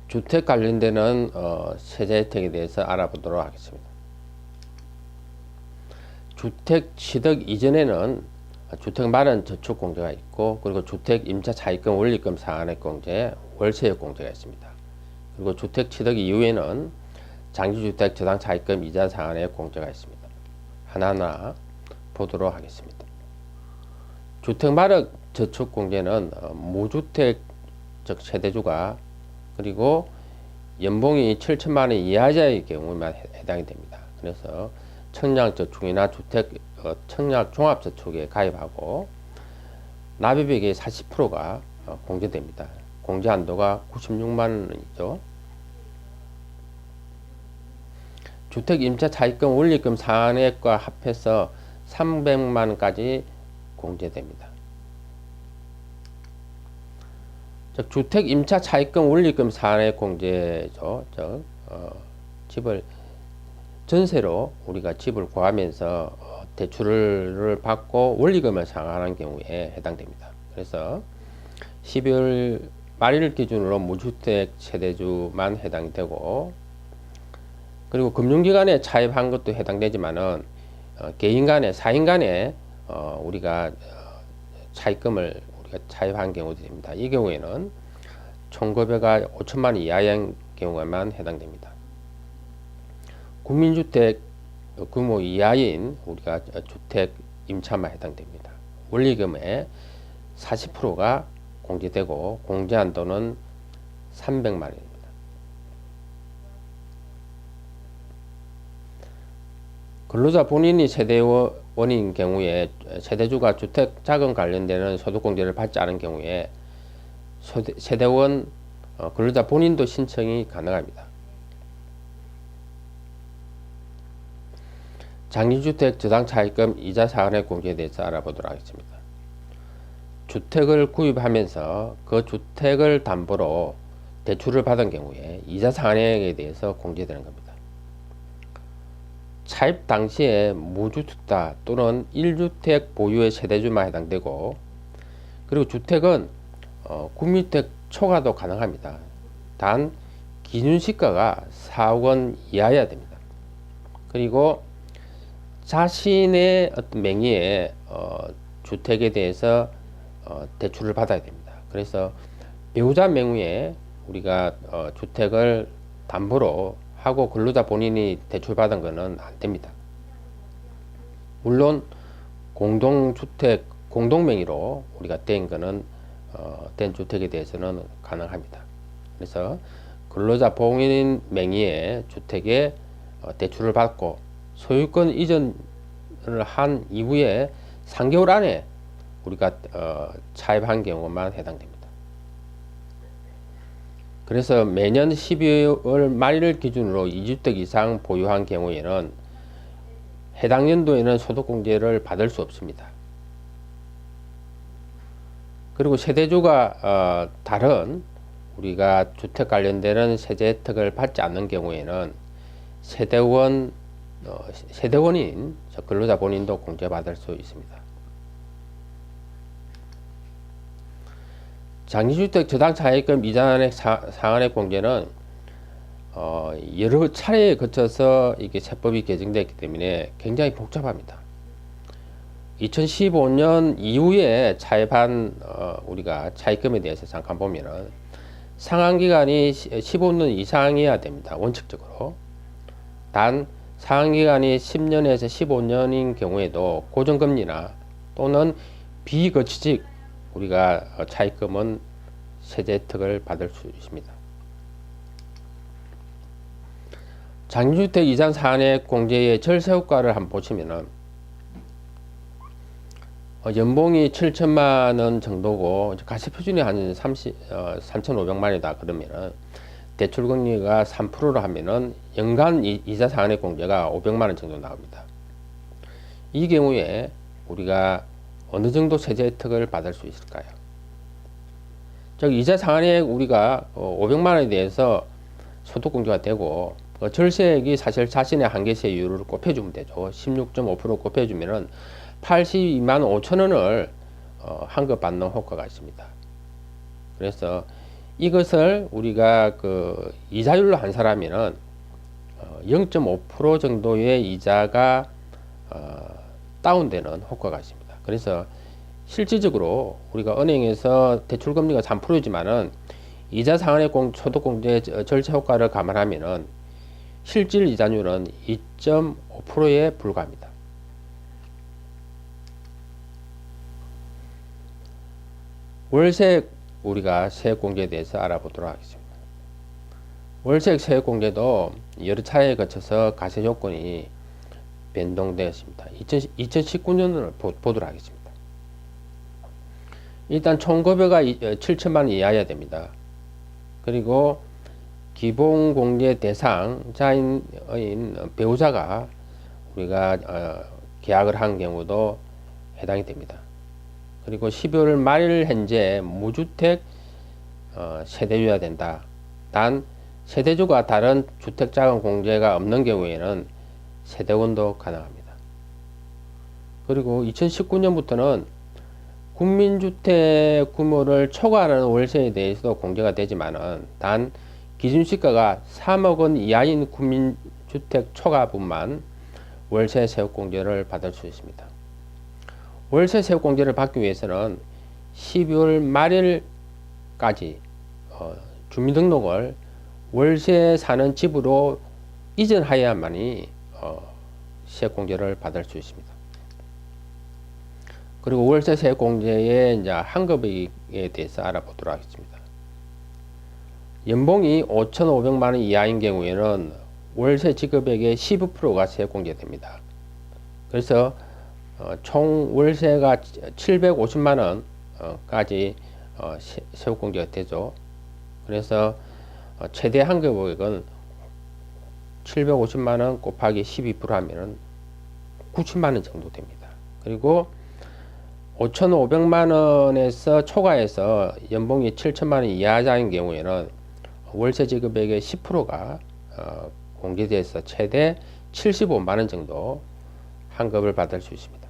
주택 관련되는 세제 혜택에 대해서 알아보도록 하겠습니다. 주택 취득 이전에는 주택 마련 저축 공제가 있고, 그리고 주택 임차 차입금 원리금 상환액 공제, 월세액 공제가 있습니다. 그리고 주택 취득 이후에는 장기주택 저당 차입금 이자 상환액 공제가 있습니다. 하나하나 보도록 하겠습니다. 주택 마련 저축 공제는 무주택 즉 세대주가 그리고 연봉이 7천만 원 이하자의 경우에만 해당이 됩니다. 그래서 청약저축이나 주택 청약종합저축에 가입하고 납입액의 40%가 공제됩니다. 공제 한도가 96만 원이죠. 주택 임차 차입금 원리금 상환액과 합해서 300만 원까지 공제됩니다. 즉 주택 임차 차입금 원리금 상환액 공제죠. 즉 집을 전세로 우리가 집을 구하면서 대출을 받고 원리금을 상환하는 경우에 해당됩니다. 그래서 12월 말일 기준으로 무주택 세대주만 해당이 되고, 그리고 금융기관에 차입한 것도 해당되지만은 개인 간에 사인 간에 우리가 차입금을 우리가 차입한 경우도 됩니다. 이 경우에는 총급여가 5천만 원 이하의 경우에만 해당됩니다. 국민주택 규모 이하인 우리가 주택 임차만 해당됩니다. 원리금의 40%가 공제되고 공제 한도는 300만 원입니다. 근로자 본인이 세대원인 경우에 세대주가 주택 자금 관련되는 소득공제를 받지 않은 경우에 세대원 근로자 본인도 신청이 가능합니다. 장기주택 저당 차입금 이자 상환액 공제에 대해서 알아보도록 하겠습니다. 주택을 구입하면서 그 주택을 담보로 대출을 받은 경우에 이자 상환액에 대해서 공제되는 겁니다. 차입 당시에 무주택자 또는 1주택 보유의 세대주만 해당되고, 그리고 주택은 국민주택 초과도 가능합니다. 단 기준시가가 4억 원 이하여야 됩니다. 그리고 자신의 어떤 명의의 주택에 대해서 대출을 받아야 됩니다. 그래서 배우자 명의의 우리가 주택을 담보로 하고 근로자 본인이 대출받은 것은 안 됩니다. 물론 공동주택 공동명의로 우리가 된 것은 된 주택에 대해서는 가능합니다. 그래서 근로자 본인 명의의 주택에 대출을 받고 소유권 이전을 한 이후에 3개월 안에 우리가 차입한 경우만 해당됩니다. 그래서 매년 12월 말일 기준으로 2주택 이상 보유한 경우에는 해당 연도에는 소득공제를 받을 수 없습니다. 그리고 세대주가 다른 우리가 주택 관련되는 세제 혜택을 받지 않는 경우에는 세대원인 근로자 본인도 공제받을 수 있습니다. 장기주택 저당 차입금 이자 상환액 공제는 여러 차례에 거쳐서 이게 세법이 개정되었기 때문에 굉장히 복잡합니다. 2015년 이후에 차입한 우리가 차입금에 대해서 잠깐 보면은 상환기간이 15년 이상이어야 됩니다. 원칙적으로. 단 상환기간이 10년에서 15년인 경우에도 고정금리나 또는 비거치직 우리가 차입금은 세제 혜택을 받을 수 있습니다. 장기주택 이자 상환액 공제의 절세 효과를 한번 보시면은 연봉이 7천만 원 정도고 가시표준이 한 3,500만 원이다 그러면은 대출금리가 3%로 하면은 연간 이자 상환액 공제가 500만 원 정도 나옵니다. 이 경우에 우리가 어느 정도 세제 혜택을 받을 수 있을까요? 즉 이자 상환액 우리가 500만 원에 대해서 소득공제가 되고 절세액이 사실 자신의 한계세율을 곱해주면 되죠. 16.5% 곱해주면은 82만 5천 원을 환급받는 효과가 있습니다. 그래서 이것을 우리가 그 이자율로 한 사람이면 0.5% 정도의 이자가 다운되는 효과가 있습니다. 그래서 실질적으로 우리가 은행에서 대출금리가 3%이지만은 이자 상한의 소득공제 절차 효과를 감안하면은 실질 이자율은 2.5%에 불과합니다. 월세액 우리가 세액공제에 대해서 알아보도록 하겠습니다. 월세액 세액공제도 여러 차례에 거쳐서 가세 조건이 변동되었습니다. 2019년을 보도록 하겠습니다. 일단 총급여가 7천만 원 이하여야 됩니다. 그리고 기본공제 대상자인 배우자가 우리가 계약을 한 경우도 해당이 됩니다. 그리고 12월 말 현재 무주택 세대주여야 된다. 단 세대주가 다른 주택자금 공제가 없는 경우에는 세대원도 가능합니다. 그리고 2019년부터는 국민주택 규모를 초과하는 월세에 대해서도 공제가 되지만은 단 기준시가가 3억 원 이하인 국민주택 초과분만 월세 세액공제를 받을 수 있습니다. 월세 세액공제를 받기 위해서는 12월 말일까지 주민등록을 월세 사는 집으로 이전하여야만이 세액공제를 받을 수 있습니다. 그리고 월세 세액공제의 이제 환급액에 대해서 알아보도록 하겠습니다. 연봉이 5,500만 원 이하인 경우에는 월세 지급액의 12%가 세액공제됩니다. 그래서 총 월세가 750만 원까지 세액공제가 되죠. 그래서 최대 환급액은 750만 원 곱하기 12% 하면은 90만 원 정도 됩니다. 그리고 5,500만 원에서 초과해서 연봉이 7천만 원 이하자인 경우에는 월세 지급액의 10%가 공제돼서 최대 75만 원 정도 환급을 받을 수 있습니다.